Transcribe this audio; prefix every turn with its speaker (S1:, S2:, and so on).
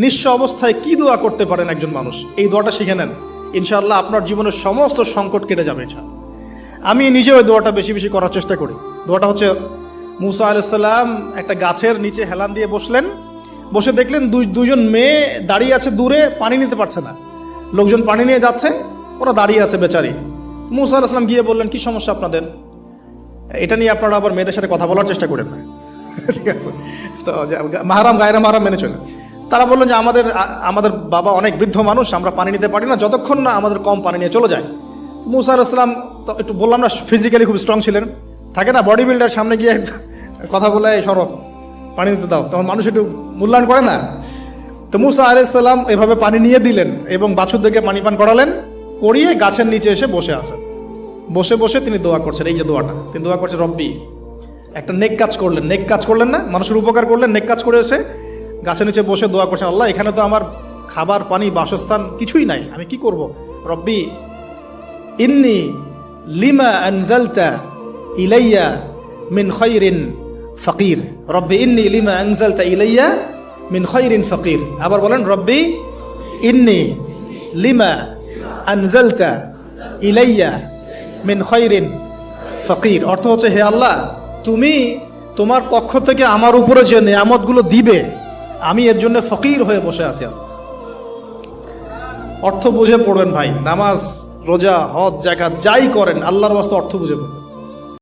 S1: নিঃস্ব অবস্থায় কি দোয়া করতে পারেন একজন মানুষ, এই দোয়াটা শিখে নেন, ইনশাআল্লাহ আপনার জীবনের সমস্ত সংকট কেটে যাবে। আমি নিজে ওই দোয়াটা বেশি বেশি করার চেষ্টা করি। দোয়াটা হচ্ছে, মুসা আলাইহিস সালাম একটা গাছের নিচে হেলান দিয়ে বসলেন, বসে দেখলেন দুইজন মেয়ে দাঁড়িয়ে আছে দূরে, পানি নিতে পারছে না, লোকজন পানি নিয়ে যাচ্ছে, ওরা দাঁড়িয়ে আছে বেচারি। মুসা আলাইহিস সালাম গিয়ে বললেন, কি সমস্যা আপনাদের? এটা নিয়ে আপনারা আবার মেয়েদের সাথে কথা বলার চেষ্টা করেন না, ঠিক আছে? তো মাহারাম গায়রা মাহারাম মেনে চলেন। তারা বললেন যে আমাদের বাবা অনেক বৃদ্ধ মানুষ, আমরা পানি নিতে পারি না যতক্ষণ না আমাদের কম পানি নিয়ে চলে যায়। মুসা আলাইহিস সালাম তো একটু বললাম না, ফিজিক্যালি খুব স্ট্রং ছিলেন, থাকে না বডি বিল্ডার, সামনে গিয়ে কথা বলে সরব পানি নিতে দাও, তখন মানুষ একটু মূল্যায়ন করে না। তো মুসা আলাইহিস সালাম এভাবে পানি নিয়ে দিলেন এবং বাছুরদেরকে পানি পান করালেন, করিয়ে গাছের নিচে এসে বসে আছেন। বসে বসে তিনি দোয়া করছেন, এই যে দোয়াটা তিনি দোয়া করছেন, রব্বি, একটা নেক কাজ করলেন, নেক কাজ করলেন না, মানুষের উপকার করলেন, নেক কাজ করে এসে গাছের নিচে বসে দোয়া করছেন, আল্লাহ এখানে তো আমার খাবার পানি বাসস্থান কিছুই নাই, আমি কি করব? রব্বি ইন্নি লিমা আনজালতা ইলাইয়া মিন খায়রিন ফাকির, রব্বি ইন্নি লিমা আনজালতা ইলাইয়া মিন খায়রিন ফাকির। আবার বলেন, রব্বি ইন্নি লিমা আনজালতা ইলাইয়া মিন খায়রিন ফাকির। অর্থ হচ্ছে, হে আল্লাহ, তুমি তোমার পক্ষ থেকে আমার উপরে যে নিয়ামতগুলো দিবে, আমি এর জন্য ফকির হয়ে বসে আছি। অর্থ বুঝে পড়বেন ভাই, নামাজ রোজা হজ জাকাত যাই করেন আল্লাহর ওয়াস্তে অর্থ বুঝে পড়বেন।